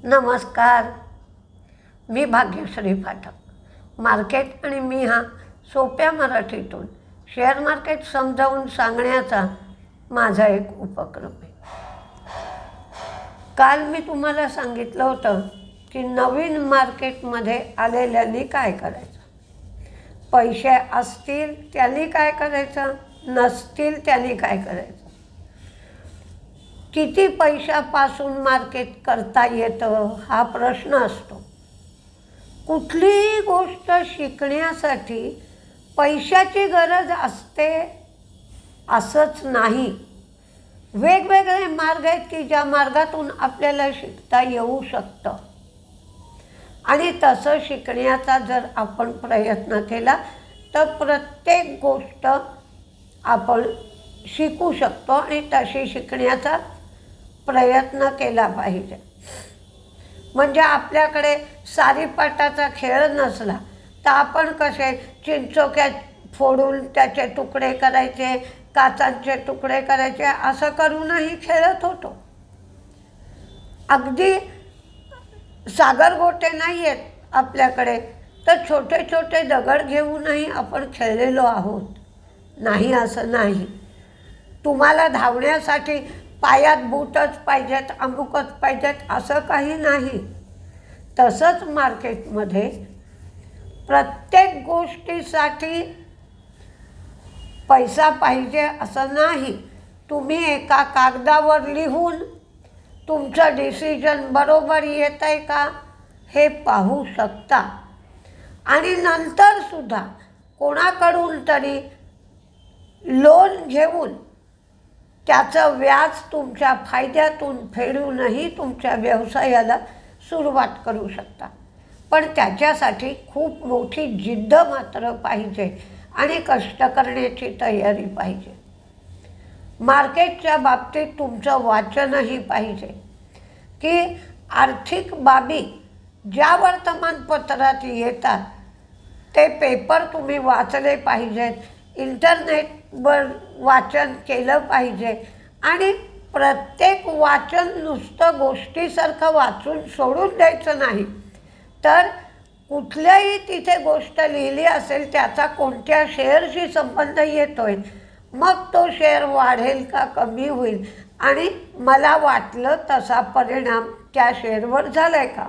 नमस्कार, मी भाग्यश्री पाठक। मार्केट आणि मी हा सोप्या मराठीतून शेअर मार्केट समजावून सांगण्याचा माझा एक उपक्रम आहे। काल मी तुम्हाला सांगितलं होतं की नवीन मार्केटमध्ये आलेल्यांनी काय करायचं, पैसे असतील त्यांनी काय करायचं, नसतील त्यांनी काय करायचं, किती पैशापासून मार्केट करता येतं हा प्रश्न असतो। कुठलीही गोष्ट शिकण्यासाठी पैशाची गरज असते असंच नाही। वेगवेगळे मार्ग आहेत की ज्या मार्गातून आपल्याला शिकता येऊ शकतं आणि तसं शिकण्याचा जर आपण प्रयत्न केला तर प्रत्येक गोष्ट आपण शिकू शकतो आणि तशी शिकण्याचा प्रयत्न केला पाहिजे। म्हणजे आपल्याकडे सारीपाटाचा खेळ नसला तर आपण कसे चिंचोक्या फोडून त्याचे तुकडे करायचे, काचांचे तुकडे करायचे, असं करूनही खेळत होतो। अगदी सागरगोटे नाही आहेत आपल्याकडे तर छोटे छोटे दगड घेऊनही आपण खेळलेलो आहोत। नाही असं नाही, तुम्हाला धावण्यासाठी पायात बूटच पाहिजेत, अमुकच पाहिजेत असं काही नाही। तसंच मार्केटमध्ये प्रत्येक गोष्टीसाठी पैसा पाहिजे असं नाही। तुम्ही एका कागदावर लिहून तुमचं डिसिजन बरोबर येत आहे का हे पाहू शकता आणि नंतरसुद्धा कोणाकडून तरी लोन घेऊन त्याचं व्याज तुमच्या फायद्यातून फेडूनही तुमच्या व्यवसायाला सुरुवात करू शकता। पण त्याच्यासाठी खूप मोठी जिद्द मात्र पाहिजे आणि कष्ट करण्याची तयारी पाहिजे। मार्केटच्या बाबतीत तुमचं वाचनही पाहिजे की आर्थिक बाबी ज्या वर्तमानपत्रात येतात ते पेपर तुम्ही वाचले पाहिजेत, इंटरनेटवर वाचन केलं पाहिजे आणि प्रत्येक वाचन नुसतं गोष्टीसारखं वाचून सोडून द्यायचं नाही, तर कुठल्याही तिथे गोष्ट लिहिली असेल त्याचा कोणत्या शेअरशी संबंध येतोय, मग तो शेअर वाढेल का कमी होईल आणि मला वाटलं तसा परिणाम त्या शेअरवर झाला आहे का,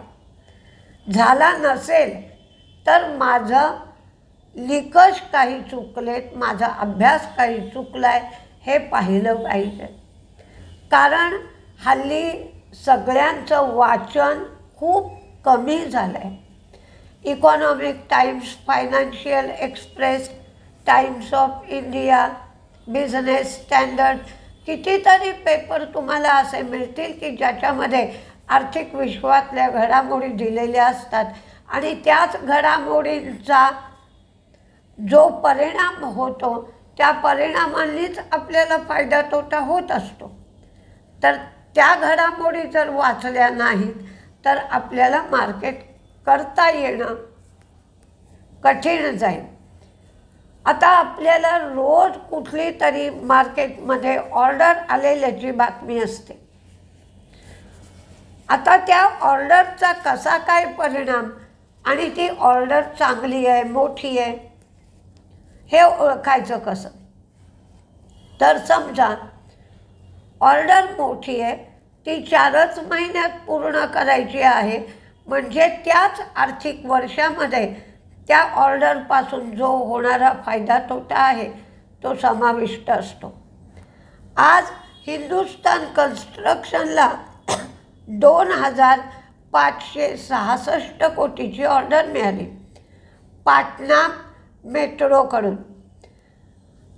झाला नसेल तर माझं निकष काही चुकलेत, माझा अभ्यास काही चुकला आहे हे पाहिलं पाहिजे। कारण हल्ली सगळ्यांचं वाचन खूप कमी झालं आहे। Economic times, financial express, times of India, business standard, कितीतरी पेपर तुम्हाला असे मिळतील की ज्याच्यामध्ये आर्थिक विश्वातल्या घडामोडी दिलेल्या असतात आणि त्याच घडामोडींचा जो परिणाम होतो त्या परिणामांनीच आपल्याला फायदा तोटा होत असतो। तर त्या घडामोडी जर वाचल्या नाहीत तर आपल्याला मार्केट करता येणं कठीण जाईल। आता आपल्याला रोज कुठली तरी मार्केटमध्ये ऑर्डर आलेल्याची बातमी असते। आता त्या ऑर्डरचा कसा काय परिणाम आणि ती ऑर्डर चांगली आहे, मोठी आहे हे ओळखायचं कसं? तर समजा ऑर्डर मोठी आहे, ती 4च महिन्यात पूर्ण करायची आहे, म्हणजे त्याच आर्थिक वर्षामध्ये त्या ऑर्डरपासून जो होणारा फायदा तोटा आहे तो समाविष्ट असतो। आज हिंदुस्तान कन्स्ट्रक्शनला 2566 कोटीची ऑर्डर मिळाली पाटणा मेट्रोकडून।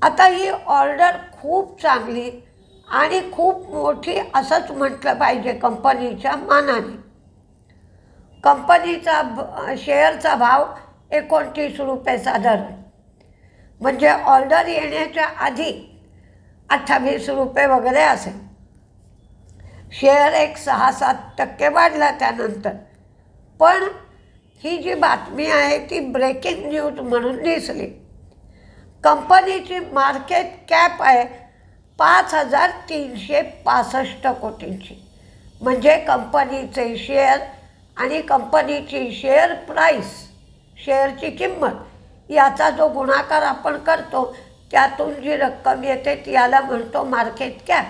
आता ही ऑर्डर खूप चांगली आणि खूप मोठी असंच म्हटलं पाहिजे कंपनीच्या मानाने। कंपनीचा शेअरचा भाव 29 रुपये साधारण, म्हणजे ऑर्डर येण्याच्या आधी 28 रुपये वगैरे असेल। शेअर एक 6-7% वाढला त्यानंतर, पण ही जी बातमी आहे ती ब्रेकिंग न्यूज म्हणून दिसली। कंपनीची मार्केट कॅप आहे 5365 कोटींची, म्हणजे कंपनीचे शेअर आणि कंपनीची शेअर प्राईस, शेअरची किंमत याचा जो गुणाकार आपण करतो त्यातून जी रक्कम येते त्याला म्हणतो मार्केट कॅप.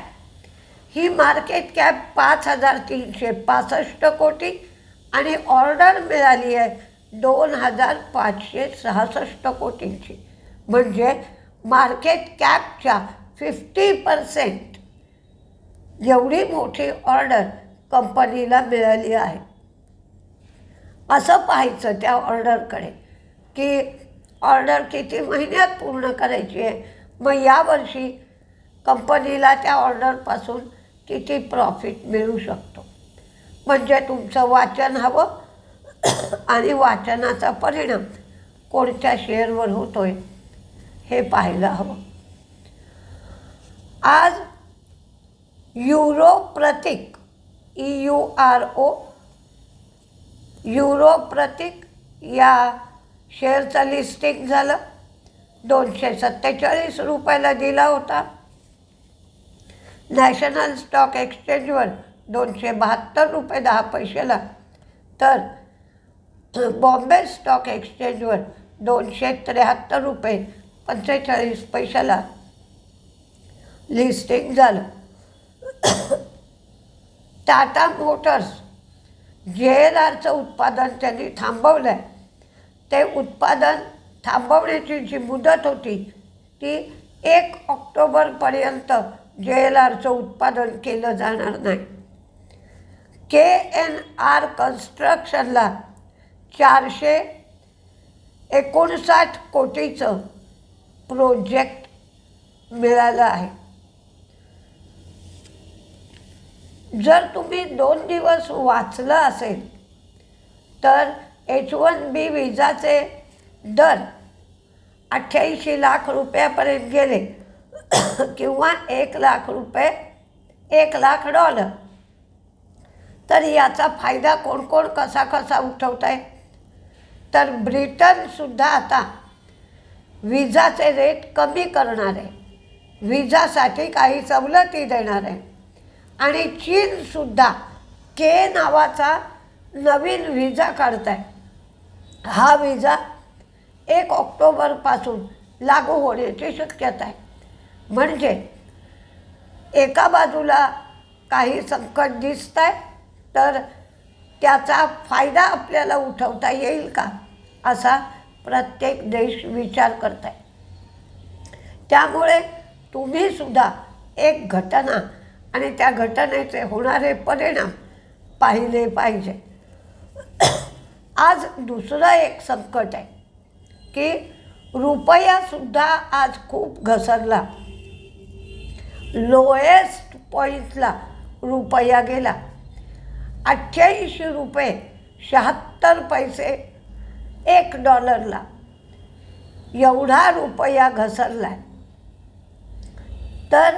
ही मार्केट कॅप 5,365 कोटी आणि ऑर्डर मिळाली आहे 2,566 कोटींची. म्हणजे मार्केट कॅपच्या 50% एवढी मोठी ऑर्डर कंपनीला मिळाली आहे. असं पाहायचं त्या ऑर्डरकडे की ऑर्डर किती महिन्यात पूर्ण करायची आहे, मग यावर्षी कंपनीला त्या ऑर्डरपासून किती प्रॉफिट मिळू शकतो. म्हणजे तुमचं वाचन हवं आणि वाचनाचा परिणाम कोणत्या शेअरवर होतो आहे हे पाहायला हवं. आज युरो प्रतीक EURO युरो प्रतीक या शेअरचं लिस्टिंग झालं. 247 रुपयाला दिला होता. नॅशनल स्टॉक एक्सचेंजवर 272 रुपये 10 पैशाला, तर बॉम्बे स्टॉक एक्सचेंजवर 273 रुपये 45 पैशाला लिस्टिंग झालं. टाटा मोटर्स JLRचं उत्पादन त्यांनी थांबवलं आहे. ते उत्पादन थांबवण्याची जी मुदत होती ती 1 ऑक्टोबरपर्यंत JLRचं उत्पादन केलं जाणार नाही. KNR कन्स्ट्रक्शनला 459 कोटीचं प्रोजेक्ट मिळालं आहे. जर तुम्ही 2 दिवस वाचलं असेल तर H1B विजाचे दर 88 लाख रुपयापर्यंत गेले किंवा 1 लाख रुपये, $1,00,000. तर याचा फायदा कोण कोण कसा उठवत आहे, तर ब्रिटनसुद्धा आता विजाचे रेट कमी करणार आहे, विजासाठी काही सवलती देणार आहे. आणि चीनसुद्धा के नावाचा नवीन विजा काढत आहे. हा विजा 1 ऑक्टोबरपासून लागू होण्याची शक्यता आहे. म्हणजे एका बाजूला काही संकट दिसत आहे तर त्याचा फायदा आपल्याला उठवता येईल का असा प्रत्येक देश विचार करत आहे. त्यामुळे तुम्हीसुद्धा एक घटना आणि त्या घटनेचे होणारे परिणाम पाहिले पाहिजे. आज दुसरं एक संकट आहे की रुपयासुद्धा आज खूप घसरला. लोएस्ट पॉईंटला रुपया गेला. 88 रुपये 76 पैसे $1 एवढा रुपया घसरला आहे. तर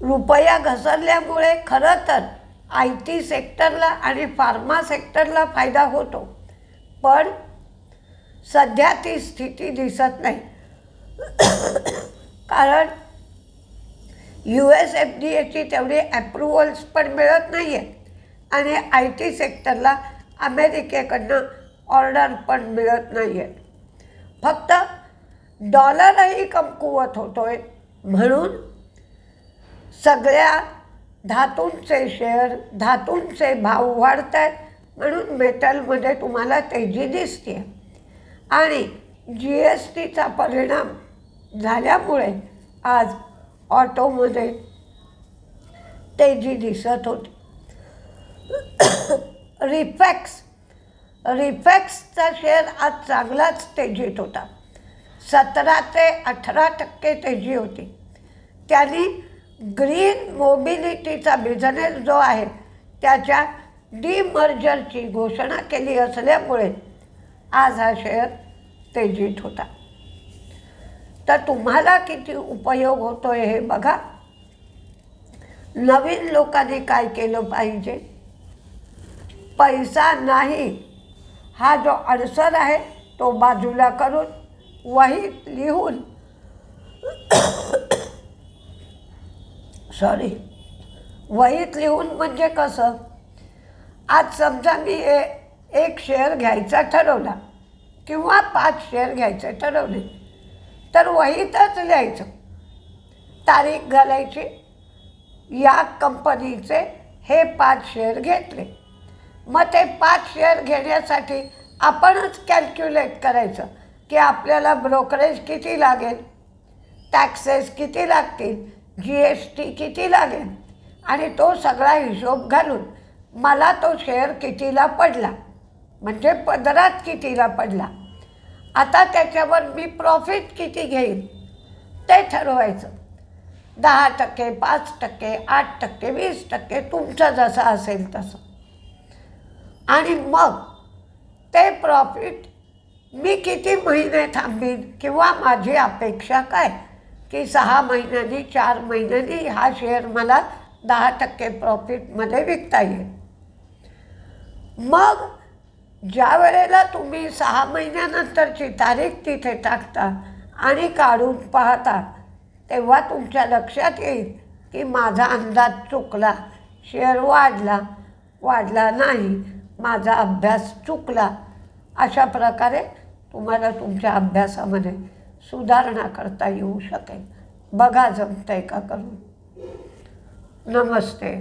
रुपया घसरल्यामुळे खरं तर IT सेक्टरला आणि फार्मा सेक्टरला फायदा होतो, पण सध्या ती स्थिती दिसत नाही. कारण USFDAची तेवढी ॲप्रुव्हल्स पण मिळत नाही आहे आणि IT सेक्टरला अमेरिकेकडनं ऑर्डर पण मिळत नाही आहे. फक्त डॉलरही कमकुवत होतो आहे. म्हणून सगळ्या धातूंचे शेअर, धातूंचे भाव वाढत आहेत. म्हणून मेटलमध्ये तुम्हाला तेजी दिसते आणि GSTचा परिणाम झाल्यामुळे आज ऑटोमध्ये तेजी दिसत होती. रिफॅक्सचा शेअर आज चांगलाच तेजीत होता. 17 ते 18% तेजी होती. त्यांनी ग्रीन मोबिलिटीचा बिझनेस जो आहे त्याच्या डीमर्जरची घोषणा केली असल्यामुळे आज हा शेअर तेजीत होता. तर तुम्हाला किती उपयोग होतो हे बघा. नवीन लोकांनी काय केलं पाहिजे, पैसा नाही हा जो अडसर आहे तो बाजूला करून वहीत लिहून वहीत लिहून म्हणजे कसं, आज समजा मी एक शेअर घ्यायचा ठरवला किंवा 5 शेअर घ्यायचे ठरवले, तर वहीतच लिहायचं, तारीख घालायची, या कंपनीचे हे 5 शेअर घेतले. मग ते 5 शेअर घेण्यासाठी आपणच कॅल्क्युलेट करायचं की आपल्याला ब्रोकरेज किती लागेल, टॅक्सेस किती लागतील, GST किती लागेल, आणि तो सगळा हिशोब घालून मला तो शेअर कितीला पडला, म्हणजे पदरात कितीला पडला, आता त्याच्यावर मी प्रॉफिट किती घेईन ते ठरवायचं. 10%, 5%, 8%, 20%, तुमचं जसं असेल तसं. आणि मग ते प्रॉफिट मी किती महिने थांबीन किंवा माझी अपेक्षा काय की 6 महिन्यांनी 4 महिन्यांनी हा शेअर मला 10% प्रॉफिटमध्ये विकता येईल. मग ज्या वेळेला तुम्ही 6 महिन्यानंतरची तारीख तिथे टाकता आणि काढून पाहता, तेव्हा तुमच्या लक्षात येईल की माझा अंदाज चुकला, शेअर वाढला नाही, माझा अभ्यास चुकला. अशा प्रकारे तुम्हाला तुमच्या अभ्यासामध्ये सुधारणा करता येऊ शकेल. बघा जमतंय का करून. नमस्ते.